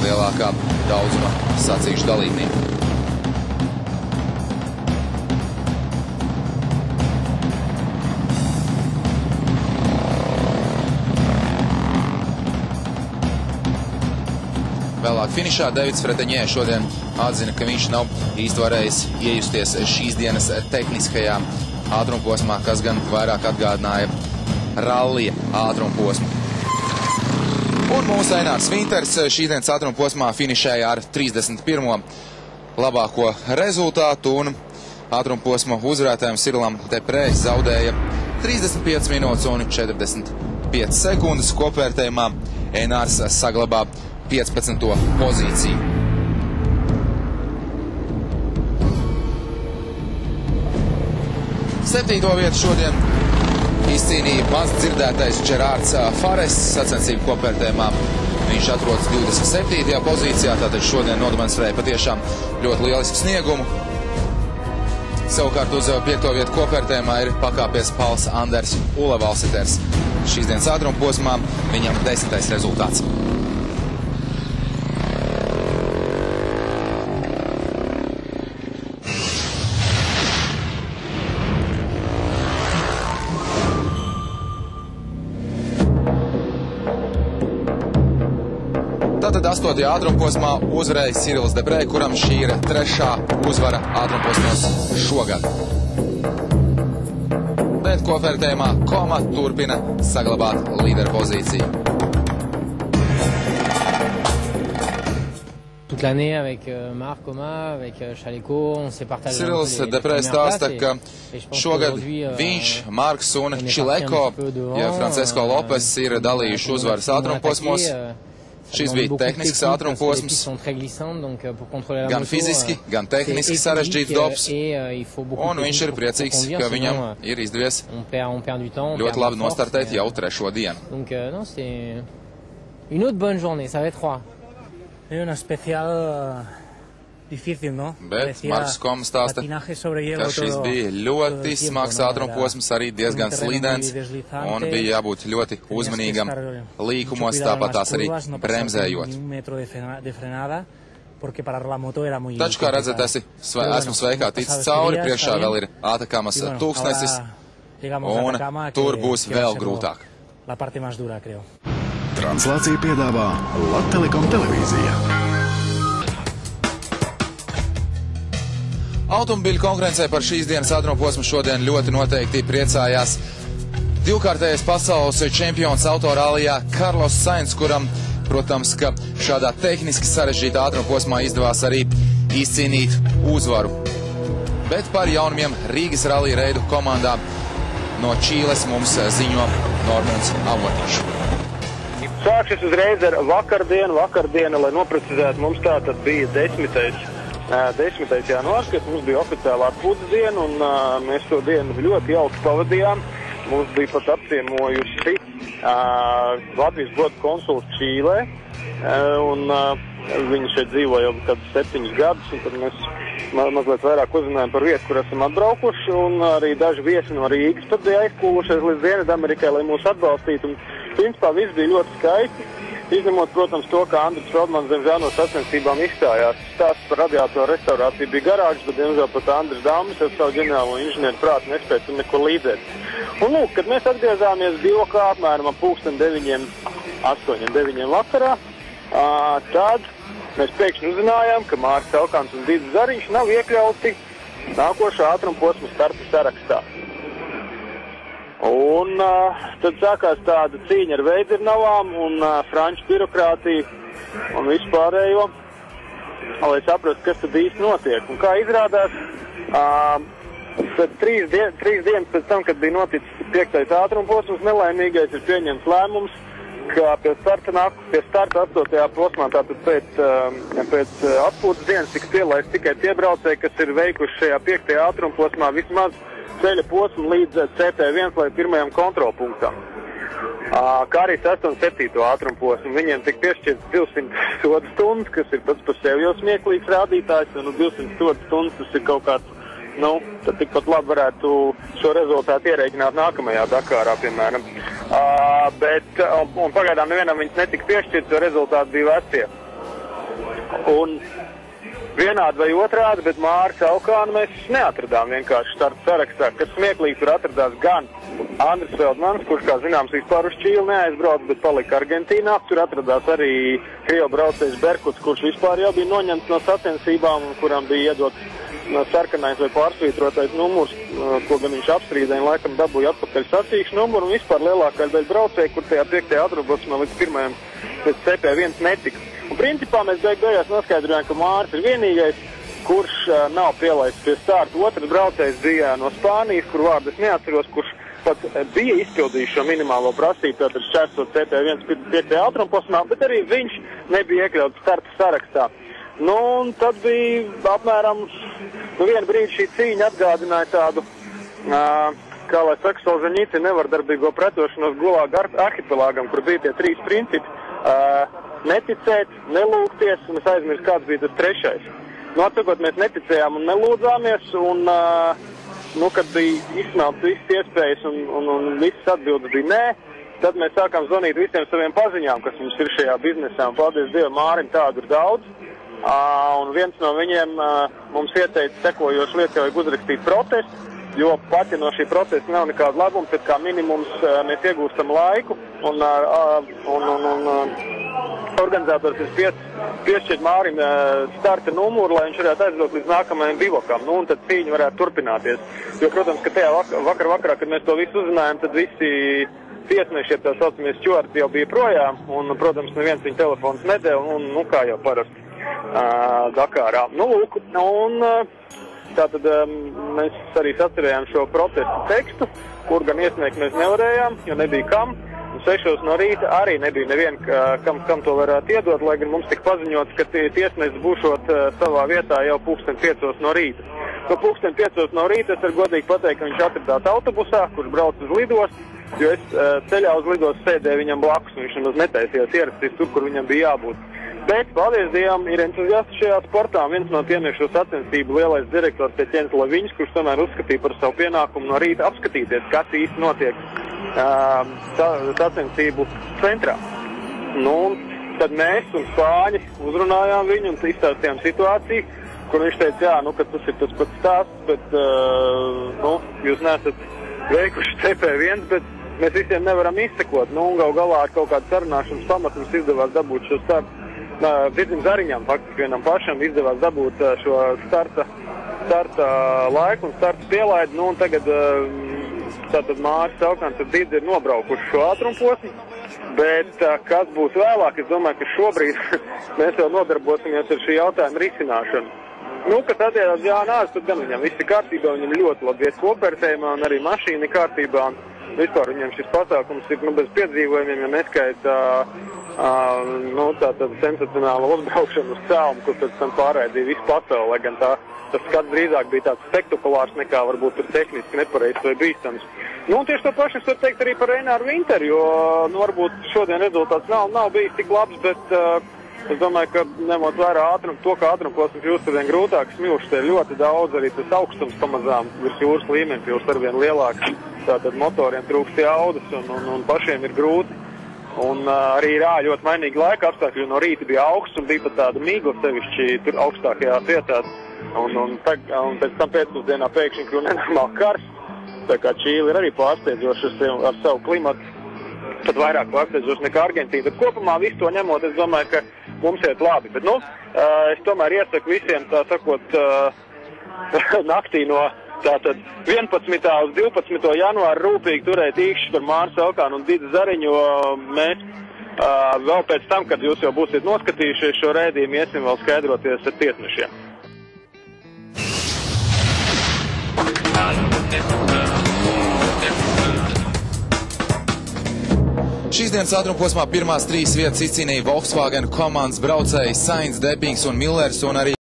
lielākā daudzuma sacīkšu dalībnieku. Vēlāk finišā Davids Freteņē šodien atzina, ka viņš nav īsti varējis iejusties šīs dienas tehniskajā ātrumposmā, kas gan vairāk atgādināja rallija ātrumposmu. Un mūsu Einārs Vinters šīs dienas ātrumposmā finišēja ar 31. labāko rezultātu, un ātrumposma uzvarētājiem Sirilam Deprē zaudēja 35 minūtes un 45 sekundes. Kopvērtējumā Einārs saglabā 15. pozīciju. Septīto vietu šodien izcīnīja maz dzirdētais Gerārds Fares sacensību kopvērtējumā. Viņš atrodas 27. pozīcijā, tātad šodien nodemonstrēja patiešām ļoti lielisku sniegumu. Savukārt uz 5. vietu kopvērtējumā ir pakāpies Pals Anders Ulevalseters. Šīs dienas ātrumposmā viņam 10. rezultāts. Tātad 8. ātrumposmā uzvarēja Sirils Deprē, kuram šī ir 3. uzvara ātrumposmos šogad. Bet kopvērtējumā Koma turpina saglabāt līderu pozīciju. Sirils Deprē stāsta, ka šogad viņš, Marks un Čileko, ja Francesco Lopes ir dalījuši uzvaras ātrumposmos. Šis bija tehnisks ātrumposms, gan fiziski, gan tehniski sarežģīts dobs, un viņš ir priecīgs, ka viņam ir izdevies ļoti labi nostartēt jau 3. dienu. Bet Marks Koma stāsta, ka šis bija ļoti smags ātrumposms, arī diezgan slīdens, un bija jābūt ļoti uzmanīgam līkumos, tāpat tās arī bremzējot. Taču, kā redzat, esmu sveikā ticis cauri, priekšā vēl ir Atakamas tūkstnesis, un tur būs vēl grūtāk. Translāciju piedāvā Latvtelekom televīzija. Automobiļu konkurencē par šīs dienas ātrumposmu šodien ļoti noteikti priecājās divkārtējais pasaules čempions autorālijā Carlos Sainz, kuram, protams, ka šādā tehniski sarežģītā ātrumposmā izdevās arī izcīnīt uzvaru. Bet par jaunumiem Rīgas rallija reidu komandā no Čīles mums ziņo Normunds Avotiņš. Sākšas uzreiz ar vakardienu, lai noprecizētu, mums tātad bija 10. janvārs, kas mums bija oficiālā atpūtas diena, un mēs to dienu ļoti jauki pavadījām. Mums bija pat apciemojusi Latvijas goda konsuls Čīlē, un viņi šeit dzīvo jau kādus 7 gadus, un tad mēs mazliet vairāk uzzinājām par vietu, kur esam atbraukuši, un arī daži viesi no Rīgas pat bija aizkūlušies līdz Dienvidamerikai, lai mūs atbalstītu, un principā viss bija ļoti skaisti. Izņemot, protams, to, ka Andris Feldmans zem žāno sacensībām izstājās. Stāsts par radiātoru restaurāciju bija garāks, bet, diemžēl, pat Andris Dāmas ar savu ģeniālo inženieru prātu nespēja tur neko līdzēt. Un, lūk, kad mēs atgriezāmies Divokā apmēram ap 8-9 vakarā, tad mēs pēkšņi uzzinājām, ka Māris Celkans un Dīdis Zariņš nav iekļauti nākošā ātrumposma starta sarakstā. Un tad sākās tāda cīņa ar Veidzirnavām un franču birokrātiju un vispārējo, lai saprastu, kas tad īsti notiek. Un kā izrādās, pēc 3 dienas pēc tam, kad bija noticis 5. ātrumposms, nelaimīgais ir pieņemts lēmums, ka pie starta 8. posmā, tātad pēc atpūtas dienas tiks pielaist tikai tie braucēji, kas ir veikuši šajā 5. ātrumposmā vismaz ceļa posmu līdz CT1 vai pirmajam kontrolpunktam. Kā arī 6. un 7. ātrumposmu. Viņiem tik piešķirts 200 soda stundas, kas ir pats par sevi jau smieklīgs rādītājs, un 200 soda stundas tas ir kaut kāds, tad tikpat labi varētu šo rezultātu ierēķināt nākamajā Dakārā, piemēram. Un pagaidām nevienam viņas netika piešķirts, jo rezultāti bija vecie. Un vienādi vai otrādi, bet Māri Saukānu mēs neatradām vienkārši starta sarakstā, kas smieklīgi tur atradās gan Andris Feldmans, kurš, kā zināms, vispār uz Čīli neaizbrauc, bet palika Argentīnā. Tur atradās arī Krievu braucējs Berkuts, kurš vispār jau bija noņemts no sacensībām un kuram bija iedots sarkanais vai pārsvītrotais numurs, ko gan viņš apstrīdēja, laikam dabūja atpakaļ sacīkšu numuru, un vispār lielākā daļa braucēju, kur tajā 5. atrobosmā līdz pirmajam pēc CP1 netika. Un principā mēs beigās noskaidrojām, ka Māris ir vienīgais, kurš nav pielaists pie starta. Otrs braucējs bija no Spānijas, kur vārdu es neatceros, kurš pat bija izpildījis šo minimālo prasību, tātad šķērsot CP1 5. atromposmā, bet arī viņš nebija iekļauts starta sarakstā. Nu, un tad bija apmēram, vienu brīdi šī cīņa atgādināja tādu, kā lai saka, Solžaņīci nevardarbīgo pretošanos Gulāga arhipelāgam, kur bija tie 3 principi. Neticēt, nelūgties, un es aizmirsu, kāds bija tas 3. Atsakot, mēs neticējām un nelūdzāmies, un, kad bija izsmelts visas iespējas un visas atbildes bija nē, tad mēs sākām zvanīt visiem saviem paziņām, kas mums ir šajā biznesā, un paldies Dievam, Mārim tādu ir daudz. Un viens no viņiem mums ieteica sekojošu lietu, ka vajag uzrakstīt protestu, jo pat ja no šī protesta nav nekāda labuma, tad kā minimums mēs iegūstam laiku, un organizators ir piešķirt Mārim starta numuru, lai viņš varētu aizbraukt līdz nākamajam bivakam, un tad cīņa varētu turpināties. Jo, protams, ka tajā vakarā, kad mēs to visu uzzinājām, tad visi tiesneši, tā saucamie stjuarti, jau bija projām, un, protams, neviens viņa telefons nedēļ, kā jau parasti Dakārā. Tātad mēs arī sacerējām šo protestu tekstu, kur gan iesniegt mēs nevarējām, jo nebija kam. 6 no rīta arī nebija neviena, kam to varētu iedot, lai gan mums tika paziņots, ka tiesnesis būšot savā vietā jau 5:00 no rīta. No 5:00 no rīta es varu godīgi pateikt, ka viņš atradās autobusā, kurš brauc uz lidostu, jo es ceļā uz lidostu sēdēju viņam blakus, un viņš nemaz netaisījās ierasties tur, kur viņam bija jābūt. Bet, paldies Dievam, ir entuziasti šajā sportā. Viens no tiem ir šo sacensību lielais direktors Teķens Leviņš, kurš tomēr uzskatīja par savu pienākumu no rīta apskatīties, kas īsti notiek sacensību centrā. Tad mēs un Spāņi uzrunājām viņu un izstāstījām situāciju, kur viņš teica, ka tas ir tas pats stāsts, bet jūs neesat veikuši CP1, bet mēs visiem nevaram izsekot. Un galā ar kaut kādu sarunāšanas pamatu mums izdevās dabūt šo startu. Virzim Zariņam, faktiski vienam pašam, izdevās dabūt šo starta laiku un starta pielaidi. Un tagad tātad Māris Saukāns ar Didzi ir nobraukuši šo ātrumposmu. Bet kas būs vēlāk, es domāju, ka šobrīd mēs vēl nodarbosimies ar šī jautājuma risināšanu. Kad attiecās Jānārs, tad gan viņam viss ir kārtībā, viņam ļoti labi iet kopvērtējumā un arī mašīna ir kārtībā. Vispār viņam šis pasākums ir bez piedzīvojumiem, ja neskaita tātad sensacionāla uzbraukšana uz celmu, kur pēc tam pārraidīja visu pasauli, lai gan tas skats drīzāk bija tāds spektakulārs nekā varbūt tur tehniski nepareizs vai bīstams. Tieši to pašu es varu teikt arī par Eināru Vinteru, jo varbūt šodien rezultāts nav bijis tik labs, bet es domāju, ka ņemot vērā ka ātrumposms kļūst arvien grūtāk, smilšs te ir ļoti daudz, arī tas augstums pamazām virs jūras līmeni kļūst arvien lielāks, tātad motoriem trūkst jaudas un pašiem ir grūti. Un arī ir ļoti mainīgi laika apstākļi, jo no rīta bija augsts un bija pat tāda mīgla sevišķi tur augstākajās vietās. Un pēc tam pēcpusdienā pēkšņi kļuva nenormāli karsts. Tā kā Čīle ir arī pārsteidzoša ar savu klimatu, pat vairāk pārsteidzoša nekā Argentīna. Bet kopumā visu to ņemot, es domāju, ka mums iet labi. Bet, es tomēr iesaku visiem, tā sakot, naktī no tātad 11. uz 12. janvāru rūpīgi turēt īkšķi par Māru Saukānu un Didzi Zariņu, jo mēs vēl pēc tam, kad jūs jau būsiet noskatījušies šo rēdījumu, iesim vēl skaidroties ar tiesnešiem. Šīs dienas ātrumposmā pirmās 3 vietas izcīnīja Volkswagen komandas braucēji Sainz, Debings un Millers, un arī